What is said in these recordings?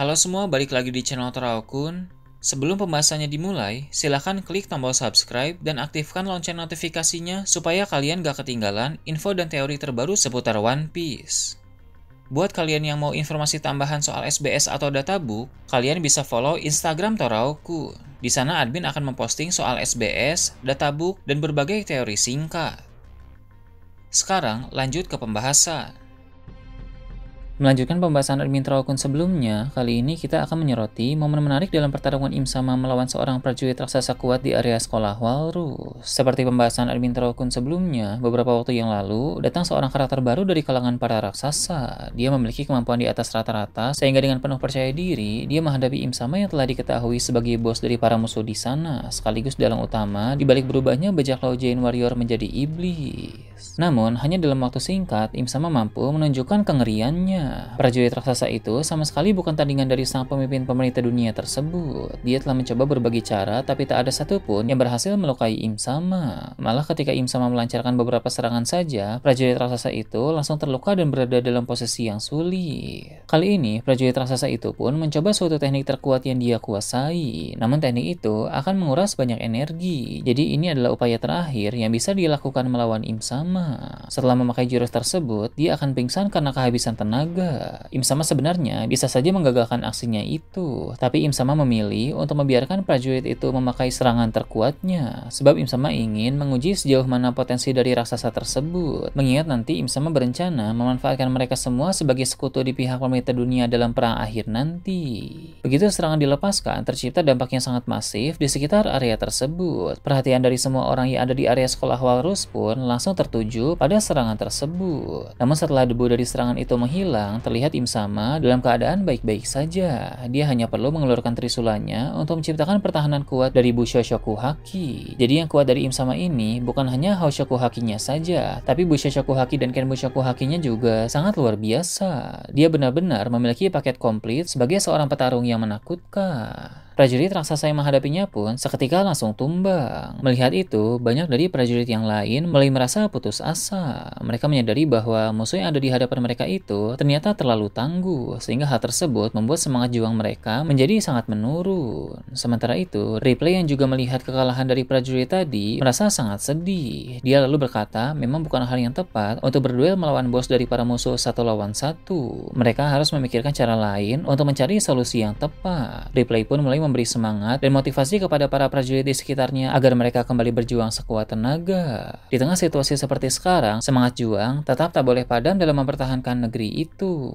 Halo semua, balik lagi di channel Toraokun. Sebelum pembahasannya dimulai, silahkan klik tombol subscribe dan aktifkan lonceng notifikasinya supaya kalian gak ketinggalan info dan teori terbaru seputar One Piece. Buat kalian yang mau informasi tambahan soal SBS atau databook, kalian bisa follow Instagram Toraokun. Di sana admin akan memposting soal SBS, databook, dan berbagai teori singkat. Sekarang lanjut ke pembahasan. Melanjutkan pembahasan admin Toraokun sebelumnya, kali ini kita akan menyoroti momen menarik dalam pertarungan Im Sama melawan seorang prajurit raksasa kuat di area sekolah Walrus. Seperti pembahasan admin Toraokun sebelumnya, beberapa waktu yang lalu, datang seorang karakter baru dari kalangan para raksasa. Dia memiliki kemampuan di atas rata-rata, sehingga dengan penuh percaya diri, dia menghadapi Im Sama yang telah diketahui sebagai bos dari para musuh di sana, sekaligus dalang utama dibalik berubahnya bajak laut Giant Warrior menjadi iblis. Namun, hanya dalam waktu singkat, Im Sama mampu menunjukkan kengeriannya. Prajurit raksasa itu sama sekali bukan tandingan dari sang pemimpin pemerintah dunia tersebut. Dia telah mencoba berbagai cara, tapi tak ada satupun yang berhasil melukai Im Sama. Malah ketika Im Sama melancarkan beberapa serangan saja, prajurit raksasa itu langsung terluka dan berada dalam posisi yang sulit. Kali ini, prajurit raksasa itu pun mencoba suatu teknik terkuat yang dia kuasai. Namun teknik itu akan menguras banyak energi. Jadi ini adalah upaya terakhir yang bisa dilakukan melawan Im Sama. Setelah memakai jurus tersebut, dia akan pingsan karena kehabisan tenaga. Im Sama sebenarnya bisa saja menggagalkan aksinya itu, tapi Im Sama memilih untuk membiarkan prajurit itu memakai serangan terkuatnya, sebab Im Sama ingin menguji sejauh mana potensi dari raksasa tersebut. Mengingat nanti Im Sama berencana memanfaatkan mereka semua sebagai sekutu di pihak pemerintah dunia dalam perang akhir nanti. Begitu serangan dilepaskan, tercipta dampak yang sangat masif di sekitar area tersebut. Perhatian dari semua orang yang ada di area sekolah Walrus pun langsung tertuju pada serangan tersebut. Namun setelah debu dari serangan itu menghilang, terlihat Im Sama dalam keadaan baik-baik saja. Dia hanya perlu mengeluarkan trisulanya untuk menciptakan pertahanan kuat dari Busho Shoku Haki. Jadi yang kuat dari Im Sama ini bukan hanya Hoshoku Hakinya saja, tapi Busho Shoku Haki dan Ken Bushoku Hakinya juga sangat luar biasa. Dia benar-benar memiliki paket komplit sebagai seorang petarung yang menakutkan. Prajurit raksasa yang menghadapinya pun seketika langsung tumbang. Melihat itu, banyak dari prajurit yang lain mulai merasa putus asa. Mereka menyadari bahwa musuh yang ada di hadapan mereka itu ternyata terlalu tangguh, sehingga hal tersebut membuat semangat juang mereka menjadi sangat menurun. Sementara itu, Ripley yang juga melihat kekalahan dari prajurit tadi merasa sangat sedih. Dia lalu berkata, memang bukan hal yang tepat untuk berduel melawan bos dari para musuh satu lawan satu. Mereka harus memikirkan cara lain untuk mencari solusi yang tepat. Ripley pun mulai memberi semangat dan motivasi kepada para prajurit di sekitarnya agar mereka kembali berjuang sekuat tenaga. Di tengah situasi seperti sekarang, semangat juang tetap tak boleh padam dalam mempertahankan negeri itu.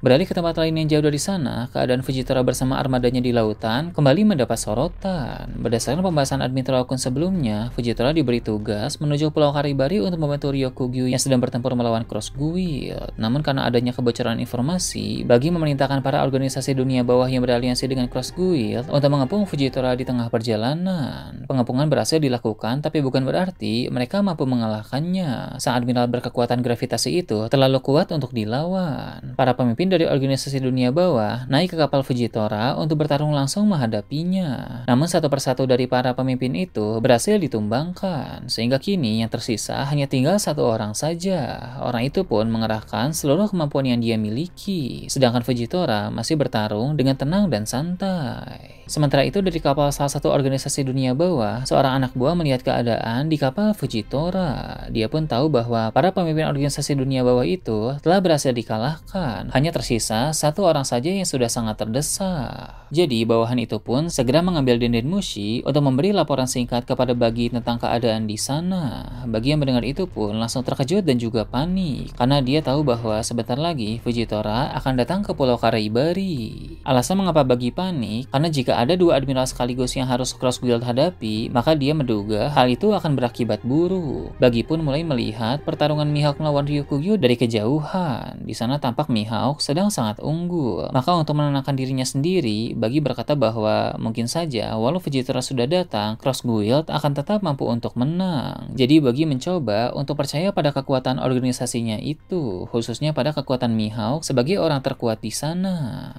Beralih ke tempat lain yang jauh dari sana, keadaan Fujitora bersama armadanya di lautan kembali mendapat sorotan. Berdasarkan pembahasan admin Toraokun sebelumnya, Fujitora diberi tugas menuju Pulau Karibari untuk membantu Ryokugyu yang sedang bertempur melawan Cross Guild. Namun karena adanya kebocoran informasi, bagi memerintahkan para organisasi dunia bawah yang beraliansi dengan Cross Guild untuk mengepung Fujitora di tengah perjalanan. Pengepungan berhasil dilakukan, tapi bukan berarti mereka mampu mengalahkannya. Sang admiral berkekuatan gravitasi itu terlalu kuat untuk dilawan. Para pemimpin dari organisasi dunia bawah naik ke kapal Fujitora untuk bertarung langsung menghadapinya. Namun satu persatu dari para pemimpin itu berhasil ditumbangkan, sehingga kini yang tersisa hanya tinggal satu orang saja. Orang itu pun mengerahkan seluruh kemampuan yang dia miliki, sedangkan Fujitora masih bertarung dengan tenang dan santai. Sementara itu dari kapal salah satu organisasi dunia bawah, seorang anak buah melihat keadaan di kapal Fujitora. Dia pun tahu bahwa para pemimpin organisasi dunia bawah itu telah berhasil dikalahkan. Hanya tersisa satu orang saja yang sudah sangat terdesak. Jadi bawahan itu pun segera mengambil Denden Mushi untuk memberi laporan singkat kepada Bagi tentang keadaan di sana. Bagi yang mendengar itu pun langsung terkejut dan juga panik, karena dia tahu bahwa sebentar lagi Fujitora akan datang ke Pulau Karibari. Alasan mengapa Bagi panik, karena jika ada dua admiral sekaligus yang harus Cross Guild hadapi, maka dia menduga hal itu akan berakibat buruk. Bagi pun mulai melihat pertarungan Mihawk melawan Ryokugyu dari kejauhan. Di sana tampak Mihawk sedang sangat unggul. Maka untuk menenangkan dirinya sendiri, Bagi berkata bahwa mungkin saja walau Fujitora sudah datang, Cross Guild akan tetap mampu untuk menang. Jadi Bagi mencoba untuk percaya pada kekuatan organisasinya itu, khususnya pada kekuatan Mihawk sebagai orang terkuat di sana.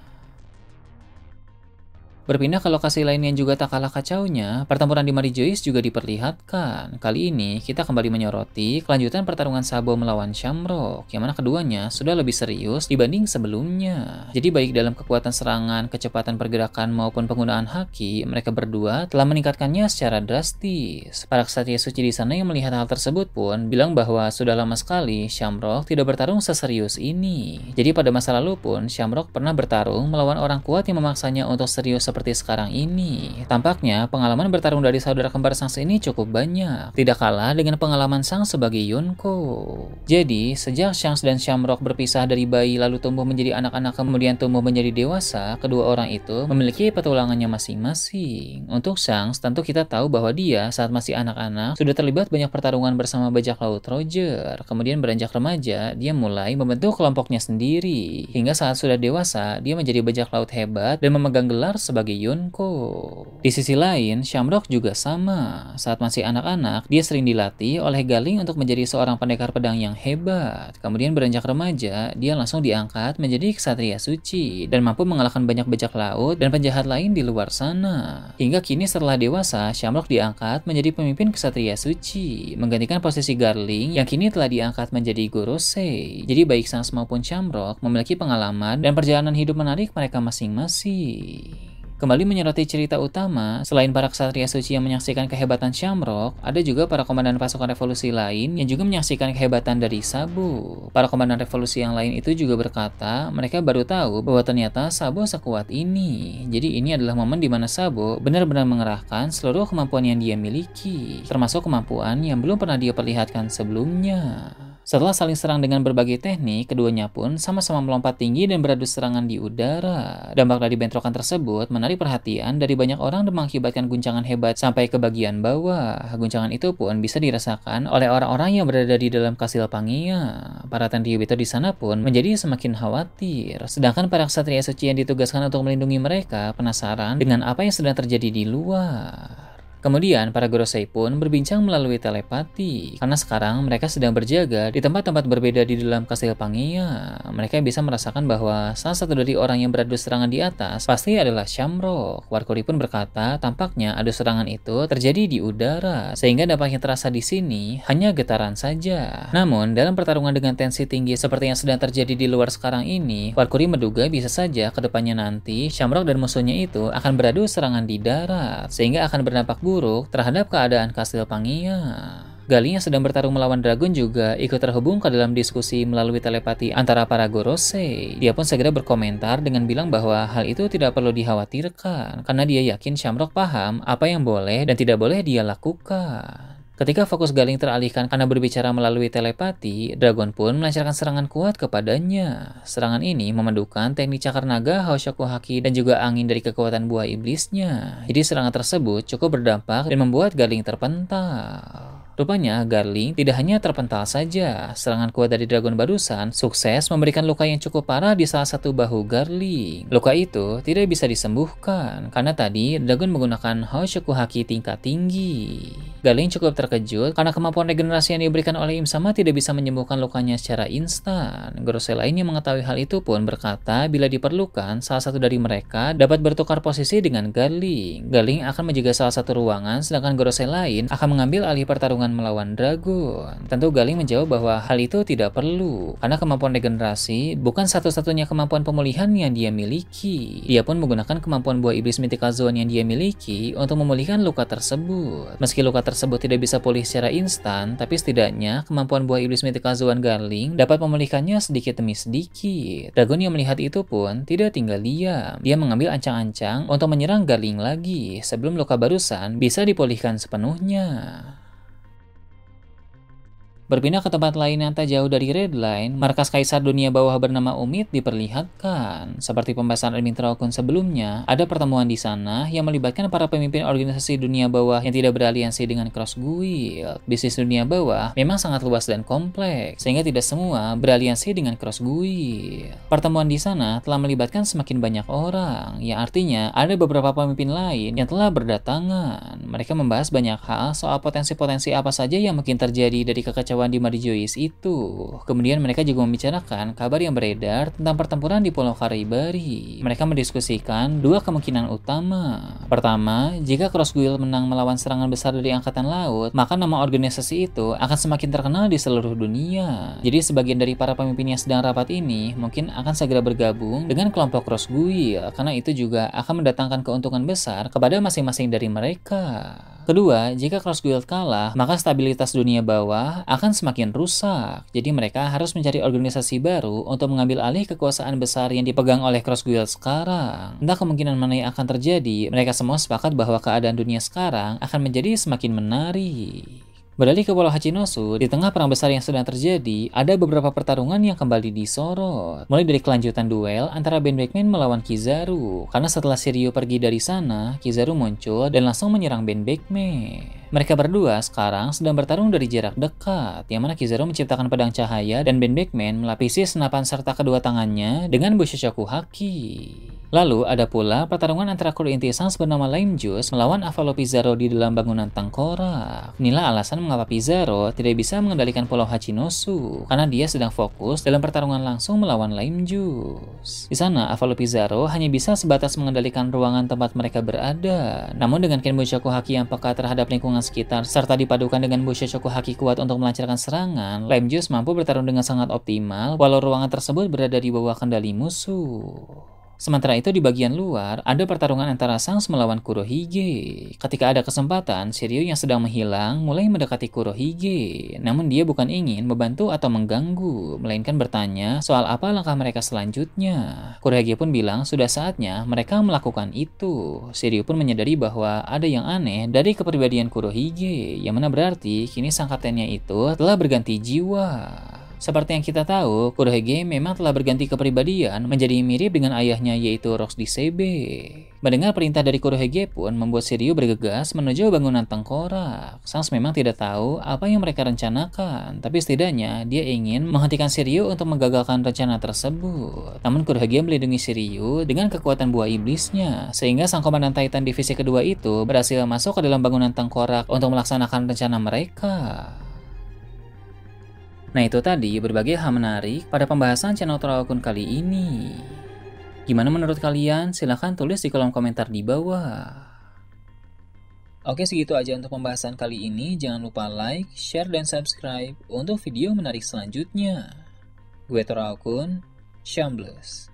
Berpindah ke lokasi lain yang juga tak kalah kacaunya, pertempuran di Marijois juga diperlihatkan. Kali ini, kita kembali menyoroti kelanjutan pertarungan Sabo melawan Shamrock, yang mana keduanya sudah lebih serius dibanding sebelumnya. Jadi baik dalam kekuatan serangan, kecepatan pergerakan, maupun penggunaan haki, mereka berdua telah meningkatkannya secara drastis. Para ksatria suci di sana yang melihat hal tersebut pun bilang bahwa sudah lama sekali Shamrock tidak bertarung seserius ini. Jadi pada masa lalu pun, Shamrock pernah bertarung melawan orang kuat yang memaksanya untuk serius seperti sekarang ini. Tampaknya pengalaman bertarung dari saudara kembar Shanks ini cukup banyak, tidak kalah dengan pengalaman Shanks sebagai Yonko. Jadi, sejak Shanks dan Shamrock berpisah dari bayi lalu tumbuh menjadi anak-anak kemudian tumbuh menjadi dewasa, kedua orang itu memiliki petualangannya masing-masing. Untuk Shanks, tentu kita tahu bahwa dia saat masih anak-anak sudah terlibat banyak pertarungan bersama bajak laut Roger. Kemudian beranjak remaja, dia mulai membentuk kelompoknya sendiri. Hingga saat sudah dewasa, dia menjadi bajak laut hebat dan memegang gelar sebagai Yonko. Di sisi lain, Shamrock juga sama. Saat masih anak-anak, dia sering dilatih oleh Galing untuk menjadi seorang pendekar pedang yang hebat. Kemudian beranjak remaja, dia langsung diangkat menjadi ksatria suci dan mampu mengalahkan banyak bajak laut dan penjahat lain di luar sana. Hingga kini setelah dewasa, Shamrock diangkat menjadi pemimpin ksatria suci, menggantikan posisi Garling yang kini telah diangkat menjadi Gorosei. Jadi baik Shanks maupun Shamrock memiliki pengalaman dan perjalanan hidup menarik mereka masing-masing. Kembali menyoroti cerita utama, selain para ksatria suci yang menyaksikan kehebatan Shamrock, ada juga para komandan pasukan revolusi lain yang juga menyaksikan kehebatan dari Sabo. Para komandan revolusi yang lain itu juga berkata, mereka baru tahu bahwa ternyata Sabo sekuat ini. Jadi ini adalah momen di mana Sabo benar-benar mengerahkan seluruh kemampuan yang dia miliki, termasuk kemampuan yang belum pernah dia perlihatkan sebelumnya. Setelah saling serang dengan berbagai teknik, keduanya pun sama-sama melompat tinggi dan beradu serangan di udara. Dampak dari bentrokan tersebut menarik perhatian dari banyak orang dan mengakibatkan guncangan hebat sampai ke bagian bawah. Guncangan itu pun bisa dirasakan oleh orang-orang yang berada di dalam kastil Pangia. Para tenryubito di sana pun menjadi semakin khawatir. Sedangkan para ksatria suci yang ditugaskan untuk melindungi mereka penasaran dengan apa yang sedang terjadi di luar. Kemudian, para Gorosei pun berbincang melalui telepati, karena sekarang mereka sedang berjaga di tempat-tempat berbeda di dalam kastil Pangia. Mereka bisa merasakan bahwa salah satu dari orang yang beradu serangan di atas pasti adalah Shamrock. Warkuri pun berkata, tampaknya adu serangan itu terjadi di udara, sehingga dampak yang terasa di sini hanya getaran saja. Namun, dalam pertarungan dengan tensi tinggi seperti yang sedang terjadi di luar sekarang ini, Warkuri menduga bisa saja ke depannya nanti Shamrock dan musuhnya itu akan beradu serangan di darat, sehingga akan berdampak buruk terhadap keadaan kastil Pangia. Galing yang sedang bertarung melawan dragon juga ikut terhubung ke dalam diskusi melalui telepati antara para Gorosei. Dia pun segera berkomentar dengan bilang bahwa hal itu tidak perlu dikhawatirkan, karena dia yakin Shamrock paham apa yang boleh dan tidak boleh dia lakukan. Ketika fokus Galing teralihkan karena berbicara melalui telepati, Dragon pun melancarkan serangan kuat kepadanya. Serangan ini memandukan teknik cakar naga, Haoshoku Haki, dan juga angin dari kekuatan buah iblisnya. Jadi serangan tersebut cukup berdampak dan membuat Galing terpental. Rupanya, Garling tidak hanya terpental saja. Serangan kuat dari Dragon barusan sukses memberikan luka yang cukup parah di salah satu bahu Garling. Luka itu tidak bisa disembuhkan, karena tadi Dragon menggunakan Haoshoku Haki tingkat tinggi. Garling cukup terkejut karena kemampuan regenerasi yang diberikan oleh Im Sama tidak bisa menyembuhkan lukanya secara instan. Gorosei lain yang mengetahui hal itu pun berkata bila diperlukan, salah satu dari mereka dapat bertukar posisi dengan Garling. Garling akan menjaga salah satu ruangan, sedangkan Gorosei lain akan mengambil alih pertarungan melawan Dragon. Tentu Galing menjawab bahwa hal itu tidak perlu, karena kemampuan regenerasi bukan satu-satunya kemampuan pemulihan yang dia miliki. Dia pun menggunakan kemampuan buah iblis Mythical Zone yang dia miliki untuk memulihkan luka tersebut. Meski luka tersebut tidak bisa pulih secara instan, tapi setidaknya kemampuan buah iblis Mythical Zone Galing dapat memulihkannya sedikit demi sedikit. Dragon yang melihat itu pun tidak tinggal diam. Dia mengambil ancang-ancang untuk menyerang Galing lagi sebelum luka barusan bisa dipulihkan sepenuhnya. Berpindah ke tempat lain yang tak jauh dari Red Line, markas Kaisar Dunia Bawah bernama Umid diperlihatkan. Seperti pembahasan Admin Traokun sebelumnya, ada pertemuan di sana yang melibatkan para pemimpin organisasi dunia bawah yang tidak beraliansi dengan Cross Guild. Bisnis dunia bawah memang sangat luas dan kompleks, sehingga tidak semua beraliansi dengan Cross Guild. Pertemuan di sana telah melibatkan semakin banyak orang, yang artinya ada beberapa pemimpin lain yang telah berdatangan. Mereka membahas banyak hal soal potensi-potensi apa saja yang mungkin terjadi dari kekacauan kekacauan di Marijois itu. Kemudian mereka juga membicarakan kabar yang beredar tentang pertempuran di Pulau Karibari. Mereka mendiskusikan dua kemungkinan utama. Pertama, jika Cross Guild menang melawan serangan besar dari Angkatan Laut, maka nama organisasi itu akan semakin terkenal di seluruh dunia. Jadi sebagian dari para pemimpin yang sedang rapat ini mungkin akan segera bergabung dengan kelompok Cross Guild, karena itu juga akan mendatangkan keuntungan besar kepada masing-masing dari mereka. Kedua, jika Cross Guild kalah, maka stabilitas dunia bawah akan semakin rusak. Jadi mereka harus mencari organisasi baru untuk mengambil alih kekuasaan besar yang dipegang oleh Cross Guild sekarang. Entah kemungkinan mana yang akan terjadi, mereka semua sepakat bahwa keadaan dunia sekarang akan menjadi semakin menarik. Beralih ke Pulau Hachinosu, di tengah perang besar yang sedang terjadi, ada beberapa pertarungan yang kembali disorot. Mulai dari kelanjutan duel antara Ben Beckman melawan Kizaru, karena setelah Shiryu pergi dari sana, Kizaru muncul dan langsung menyerang Ben Beckman. Mereka berdua sekarang sedang bertarung dari jarak dekat, yang mana Kizaru menciptakan pedang cahaya dan Ben Beckman melapisi senapan serta kedua tangannya dengan Bushoshoku Haki. Lalu ada pula pertarungan antara kru inti Sans bernama Lime Juice melawan Avalo Pizarro di dalam bangunan tengkorak. Inilah alasan mengapa Pizarro tidak bisa mengendalikan Pulau Hachinosu, karena dia sedang fokus dalam pertarungan langsung melawan Lime Juice. Di sana, Avalo Pizarro hanya bisa sebatas mengendalikan ruangan tempat mereka berada. Namun dengan Ken Bushoshoku Haki yang peka terhadap lingkungan sekitar, serta dipadukan dengan Bushoshoku Haki kuat untuk melancarkan serangan, Lime Juice mampu bertarung dengan sangat optimal walau ruangan tersebut berada di bawah kendali musuh. Sementara itu di bagian luar, ada pertarungan antara Sans melawan Kurohige. Ketika ada kesempatan, Shiryu yang sedang menghilang mulai mendekati Kurohige. Namun dia bukan ingin membantu atau mengganggu, melainkan bertanya soal apa langkah mereka selanjutnya. Kurohige pun bilang sudah saatnya mereka melakukan itu. Shiryu pun menyadari bahwa ada yang aneh dari kepribadian Kurohige, yang mana berarti kini sang kaptennya itu telah berganti jiwa. Seperti yang kita tahu, Kurohige memang telah berganti kepribadian menjadi mirip dengan ayahnya yaitu Rox Disebe. Mendengar perintah dari Kurohige pun membuat Shiryu bergegas menuju bangunan tengkorak. Sans memang tidak tahu apa yang mereka rencanakan, tapi setidaknya dia ingin menghentikan Shiryu untuk menggagalkan rencana tersebut. Namun Kurohige melindungi Shiryu dengan kekuatan buah iblisnya, sehingga sang komandan Titan divisi kedua itu berhasil masuk ke dalam bangunan tengkorak untuk melaksanakan rencana mereka. Nah itu tadi berbagai hal menarik pada pembahasan channel Toraokun kali ini. Gimana menurut kalian? Silahkan tulis di kolom komentar di bawah. Oke segitu aja untuk pembahasan kali ini. Jangan lupa like, share, dan subscribe untuk video menarik selanjutnya. Gue Toraokun, Shambles.